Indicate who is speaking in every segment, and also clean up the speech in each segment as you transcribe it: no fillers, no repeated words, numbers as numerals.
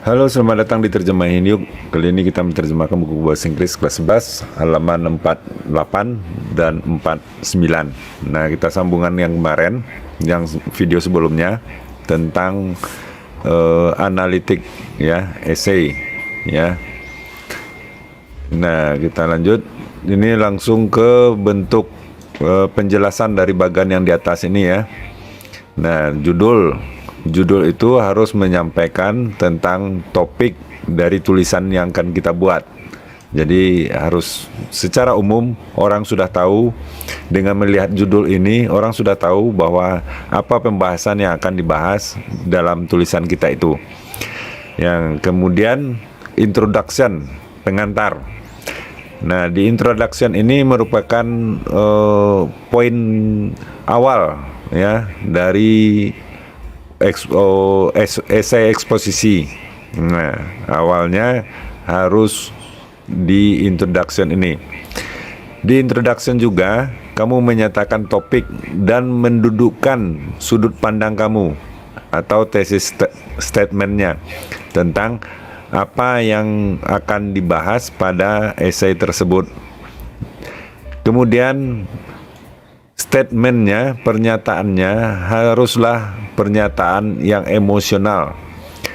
Speaker 1: Halo, selamat datang di Terjemahin Yuk. Kali ini kita menerjemahkan buku bahasa Inggris kelas 11, halaman 48 dan 49. Nah, kita sambungan yang kemarin, yang video sebelumnya tentang analitik ya, essay ya. Nah, kita lanjut. Ini langsung ke bentuk penjelasan dari bagian yang di atas ini ya. Nah, judul itu harus menyampaikan tentang topik dari tulisan yang akan kita buat. Jadi harus secara umum orang sudah tahu, dengan melihat judul ini orang sudah tahu bahwa apa pembahasan yang akan dibahas dalam tulisan kita itu. Yang kemudian introduction, pengantar. Nah, di introduction ini merupakan poin awal ya dari esai eksposisi. Nah, awalnya harus di introduction ini. Di introduction juga kamu menyatakan topik dan mendudukkan sudut pandang kamu atau tesis statementnya tentang apa yang akan dibahas pada esai tersebut. Kemudian statementnya, pernyataannya haruslah pernyataan yang emosional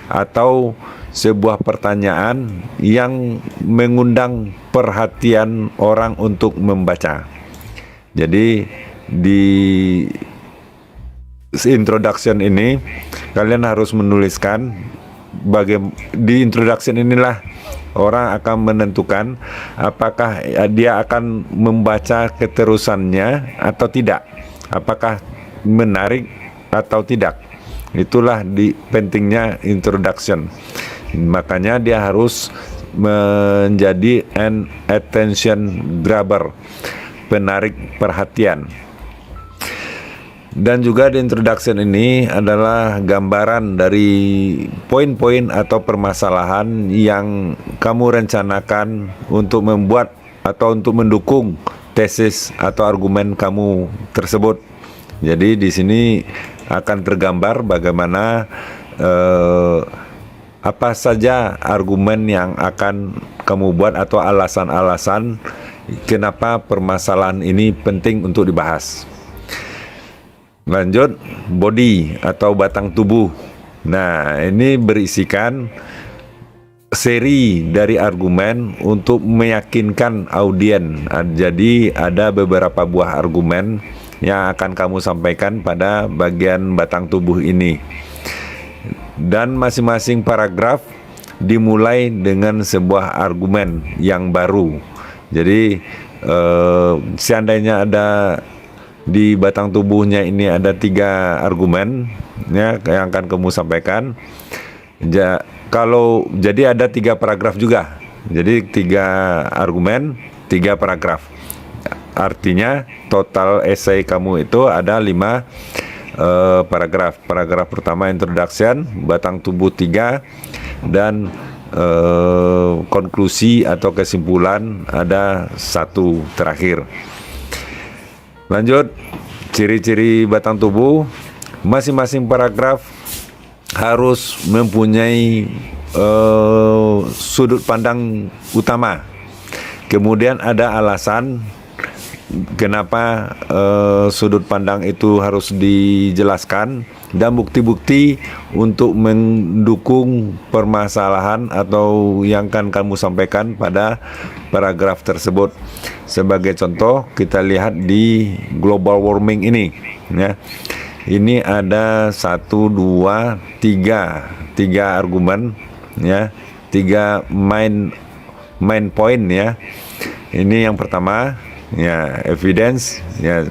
Speaker 1: atau sebuah pertanyaan yang mengundang perhatian orang untuk membaca. Jadi di introduction ini kalian harus menuliskan di introduction inilah orang akan menentukan apakah dia akan membaca keterusannya atau tidak, apakah menarik atau tidak. Itulah pentingnya introduction. Makanya dia harus menjadi an attention grabber, penarik perhatian. Dan juga di introduction ini adalah gambaran dari poin-poin atau permasalahan yang kamu rencanakan untuk membuat atau untuk mendukung tesis atau argumen kamu tersebut. Jadi di sini akan tergambar bagaimana apa saja argumen yang akan kamu buat atau alasan-alasan kenapa permasalahan ini penting untuk dibahas. Lanjut, body atau batang tubuh. Nah, ini berisikan seri dari argumen untuk meyakinkan audien. Jadi ada beberapa buah argumen yang akan kamu sampaikan pada bagian batang tubuh ini. Dan masing-masing paragraf dimulai dengan sebuah argumen yang baru. Jadi seandainya ada di batang tubuhnya ini ada 3 argumen ya yang akan kamu sampaikan. Jadi ada 3 paragraf juga. Jadi 3 argumen, 3 paragraf. Artinya total esai kamu itu ada 5 paragraf. Paragraf pertama introduction, batang tubuh 3, dan konklusi atau kesimpulan ada 1 terakhir. Lanjut, ciri-ciri batang tubuh. Masing-masing paragraf harus mempunyai sudut pandang utama. Kemudian ada alasan kenapa sudut pandang itu harus dijelaskan, dan bukti-bukti untuk mendukung permasalahan atau yang akan kamu sampaikan pada paragraf tersebut. Sebagai contoh, kita lihat di global warming ini ya. Ini ada 1, 2, 3 argumen ya, 3 main point ya. Ini yang pertama ya, evidence ya,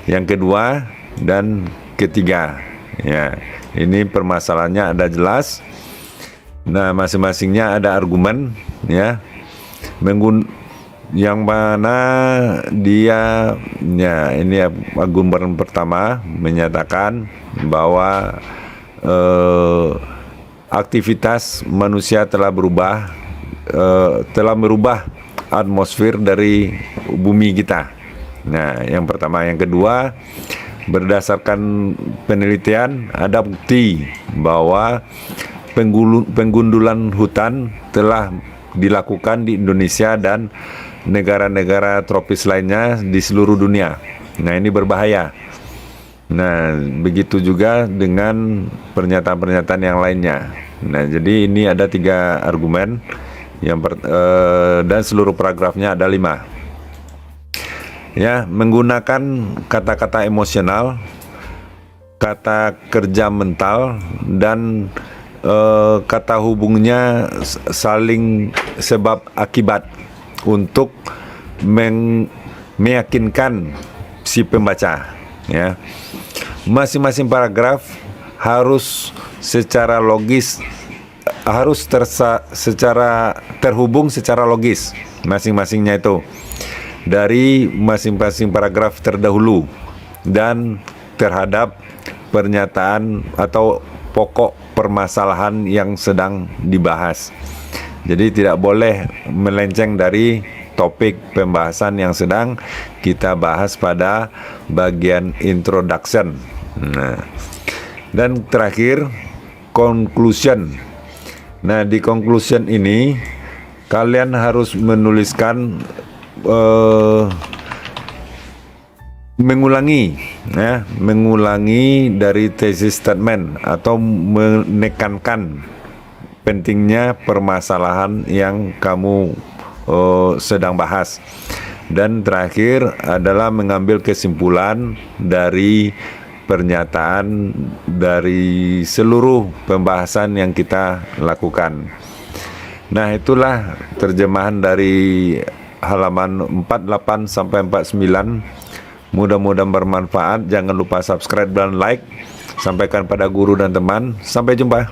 Speaker 1: yang kedua dan ketiga ya. Ini permasalahannya ada jelas. Nah, masing-masingnya ada argumen ya, yang mana dia ya, ini argumen pertama menyatakan bahwa aktivitas manusia telah merubah atmosfer dari bumi kita. Nah, yang pertama. Yang kedua, berdasarkan penelitian ada bukti bahwa penggundulan hutan telah dilakukan di Indonesia dan negara-negara tropis lainnya di seluruh dunia. Nah, ini berbahaya. Nah, begitu juga dengan pernyataan-pernyataan yang lainnya. Nah, jadi ini ada 3 argumen dan seluruh paragrafnya ada 5. Ya, menggunakan kata-kata emosional, kata kerja mental, dan kata hubungnya saling sebab akibat untuk meyakinkan si pembaca. Ya, masing-masing paragraf harus secara logis, secara terhubung secara logis masing-masingnya itu dari masing-masing paragraf terdahulu dan terhadap pernyataan atau pokok permasalahan yang sedang dibahas. Jadi tidak boleh melenceng dari topik pembahasan yang sedang kita bahas pada bagian introduction. Nah, dan terakhir conclusion. Nah, di conclusion ini kalian harus menuliskan mengulangi dari thesis statement atau menekankan pentingnya permasalahan yang kamu sedang bahas. Dan terakhir adalah mengambil kesimpulan dari pernyataan dari seluruh pembahasan yang kita lakukan. Nah, itulah terjemahan dari halaman 48 sampai 49. Mudah-mudahan bermanfaat. Jangan lupa subscribe dan like. Sampaikan pada guru dan teman. Sampai jumpa.